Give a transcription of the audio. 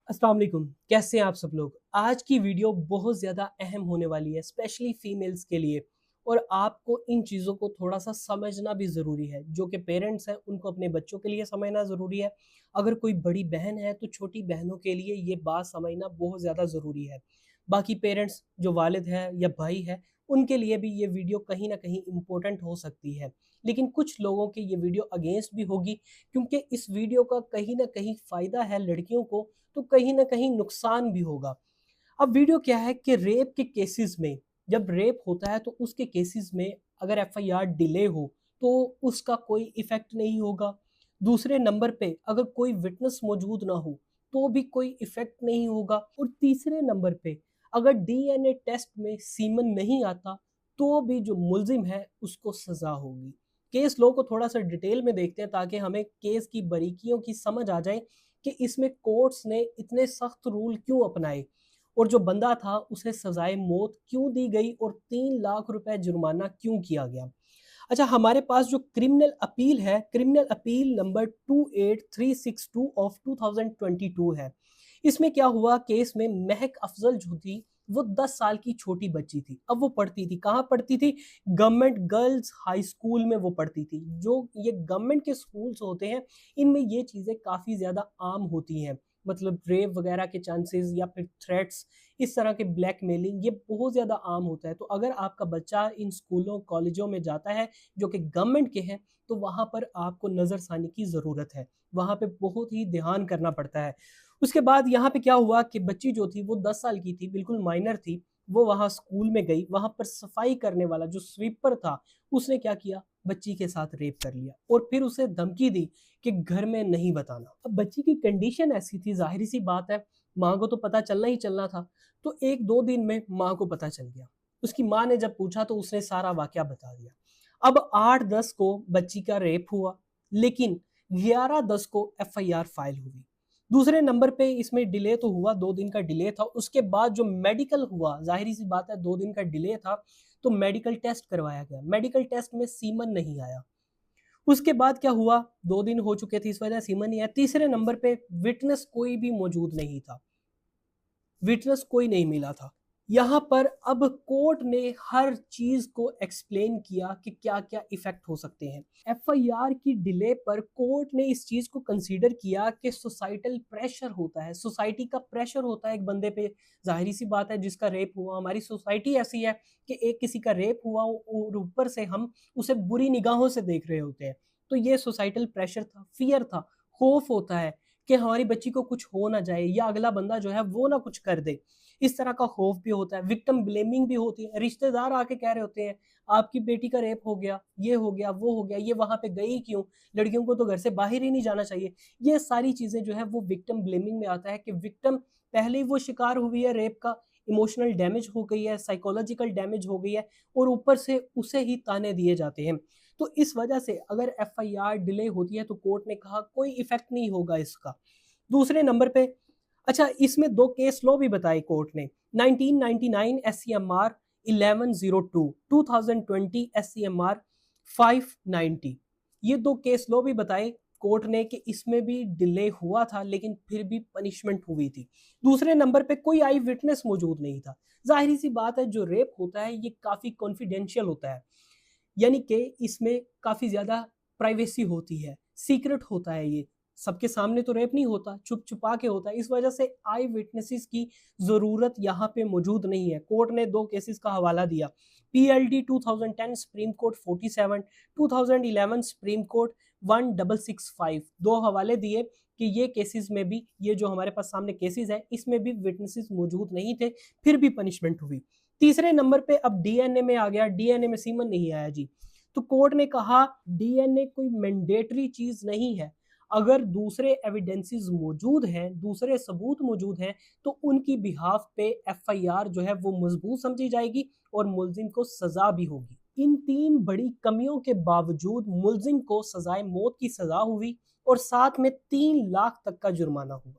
अस्सलाम वालेकुम, कैसे हैं आप सब लोग। आज की वीडियो बहुत ज़्यादा अहम होने वाली है, स्पेशली फीमेल्स के लिए। और आपको इन चीज़ों को थोड़ा सा समझना भी ज़रूरी है। जो कि पेरेंट्स हैं उनको अपने बच्चों के लिए समझना ज़रूरी है। अगर कोई बड़ी बहन है तो छोटी बहनों के लिए ये बात समझना बहुत ज़्यादा ज़रूरी है। बाकी पेरेंट्स जो वालिद है या भाई है, उनके लिए भी ये वीडियो कहीं ना कहीं इम्पोर्टेंट हो सकती है। लेकिन कुछ लोगों की ये वीडियो अगेंस्ट भी होगी, क्योंकि इस वीडियो का कहीं ना कहीं फ़ायदा है लड़कियों को, तो कहीं ना कहीं नुकसान भी होगा। अब वीडियो क्या है कि रेप के केसेस में, जब रेप होता है तो उसके केसेस में अगर एफआईआर डिले हो तो उसका कोई इफेक्ट नहीं होगा। दूसरे नंबर पे अगर कोई विटनेस मौजूद ना हो तो भी कोई इफेक्ट नहीं होगा। और तीसरे नंबर पे अगर डीएनए टेस्ट में सीमन नहीं आता तो भी जो मुलजिम है उसको सजा होगी। केस लॉ को थोड़ा सा डिटेल में देखते हैं ताकि हमें केस की बारीकियों की समझ आ जाए कि इसमें कोर्ट्स ने इतने सख्त रूल क्यों अपनाए और जो बंदा था उसे सजाए मौत क्यों दी गई और 3 लाख रुपए जुर्माना क्यों किया गया। अच्छा, हमारे पास जो क्रिमिनल अपील है, क्रिमिनल अपील नंबर 28362 ऑफ 2022 है। इसमें क्या हुआ, केस में महक अफजल जो थी वो 10 साल की छोटी बच्ची थी। अब वो पढ़ती थी, कहाँ पढ़ती थी? गवर्नमेंट गर्ल्स हाई स्कूल में वो पढ़ती थी। जो ये गवर्नमेंट के स्कूल्स होते हैं इनमें ये चीज़ें काफ़ी ज़्यादा आम होती हैं। मतलब रेप वगैरह के चांसेस या फिर थ्रेट्स, इस तरह के ब्लैकमेलिंग, ये बहुत ज़्यादा आम होता है। तो अगर आपका बच्चा इन स्कूलों कॉलेजों में जाता है जो कि गवर्नमेंट के हैं तो वहाँ पर आपको नज़रसानी की ज़रूरत है। वहाँ पे बहुत ही ध्यान करना पड़ता है। उसके बाद यहाँ पे क्या हुआ कि बच्ची जो थी वो 10 साल की थी, बिल्कुल माइनर थी। वो वहाँ स्कूल में गई, वहाँ पर सफाई करने वाला जो स्वीपर था उसने क्या किया, बच्ची के साथ रेप कर लिया और फिर उसे धमकी दी कि घर में नहीं बताना। अब बच्ची की कंडीशन ऐसी थी, जाहिर सी बात है माँ को तो पता चलना ही चलना था। तो 1-2 दिन में माँ को पता चल गया। उसकी माँ ने जब पूछा तो उसने सारा वाकया बता दिया। अब 8-10 को बच्ची का रेप हुआ, लेकिन 11-10 को एफआईआर फाइल हुई। दूसरे नंबर पे इसमें डिले तो हुआ, 2 दिन का डिले था। उसके बाद जो मेडिकल हुआ, जाहिर सी बात है 2 दिन का डिले था, तो मेडिकल टेस्ट करवाया गया। मेडिकल टेस्ट में सीमन नहीं आया। उसके बाद क्या हुआ, 2 दिन हो चुके थे, इस वजह सीमन नहीं आया। तीसरे नंबर पे विटनेस कोई भी मौजूद नहीं था, विटनेस कोई नहीं मिला था। यहाँ पर अब कोर्ट ने हर चीज को एक्सप्लेन किया कि क्या क्या इफेक्ट हो सकते हैं। एफआईआर की डिले पर कोर्ट ने इस चीज को कंसीडर किया कि सोसाइटल प्रेशर होता है, सोसाइटी का प्रेशर होता है एक बंदे पे। जाहिर सी बात है जिसका रेप हुआ, हमारी सोसाइटी ऐसी है कि एक किसी का रेप हुआ और ऊपर से हम उसे बुरी निगाहों से देख रहे होते हैं। तो ये सोसाइटल प्रेशर था, फियर था, खौफ होता है कि हमारी बच्ची को कुछ हो ना जाए या अगला बंदा जो है वो ना कुछ कर दे। इस तरह का खौफ भी होता है, विक्टिम ब्लेमिंग भी होती है। रिश्तेदार आके कह रहे होते हैं आपकी बेटी का रेप हो गया, ये हो गया, वो हो गया, ये वहां पे गई क्यों, लड़कियों को तो घर से बाहर ही नहीं जाना चाहिए। ये सारी चीजें जो है वो विक्टिम ब्लेमिंग में आता है कि विक्टिम पहले ही वो शिकार हुई है रेप का, इमोशनल डैमेज हो गई है, साइकोलॉजिकल डैमेज हो गई है और ऊपर से उसे ही ताने दिए जाते हैं। तो इस वजह से अगर एफआईआर डिले होती है तो कोर्ट ने कहा कोई इफेक्ट नहीं होगा इसका। दूसरे नंबर पे, अच्छा, इसमें 2 केस लॉ भी बताए कोर्ट ने। 1999 एससीएमआर 1102, 2020 एससीएमआर 590, ये 2 केस लॉ भी बताए कोर्ट ने कि इसमें भी डिले हुआ था लेकिन फिर भी पनिशमेंट हुई थी। दूसरे नंबर पे कोई आई विटनेस मौजूद नहीं था। जाहिर सी बात है जो रेप होता है ये काफी कॉन्फिडेंशियल होता है, यानी कि इसमें काफ़ी ज़्यादा प्राइवेसी होती है, सीक्रेट होता है ये। सबके सामने तो रेप नहीं होता, छुप-छुपा के होता है। इस वजह से आई विटनेसेस की ज़रूरत यहाँ पे मौजूद नहीं है। कोर्ट ने 2 केसेस का हवाला दिया। PLD 2010 supreme court 47, 2011 supreme court 1665, 2 हवाले दिए कि ये केसेस में भी, ये जो हमारे पास सामने केसेस है इसमें भी विटनेसेस मौजूद नहीं थे, फिर भी पनिशमेंट हुई। तीसरे नंबर पे अब डीएनए में आ गया, डीएनए में सीमन नहीं आया जी। तो कोर्ट ने कहा डीएनए कोई मैंडेटरी चीज नहीं है। अगर दूसरे एविडेंसेस मौजूद हैं, दूसरे सबूत मौजूद हैं, तो उनकी बिहाफ पे एफआईआर जो है वो मजबूत समझी जाएगी और मुलजिम को सजा भी होगी। इन 3 बड़ी कमियों के बावजूद मुलजिम को सजाए मौत की सजा हुई और साथ में 3 लाख तक का जुर्माना हुआ।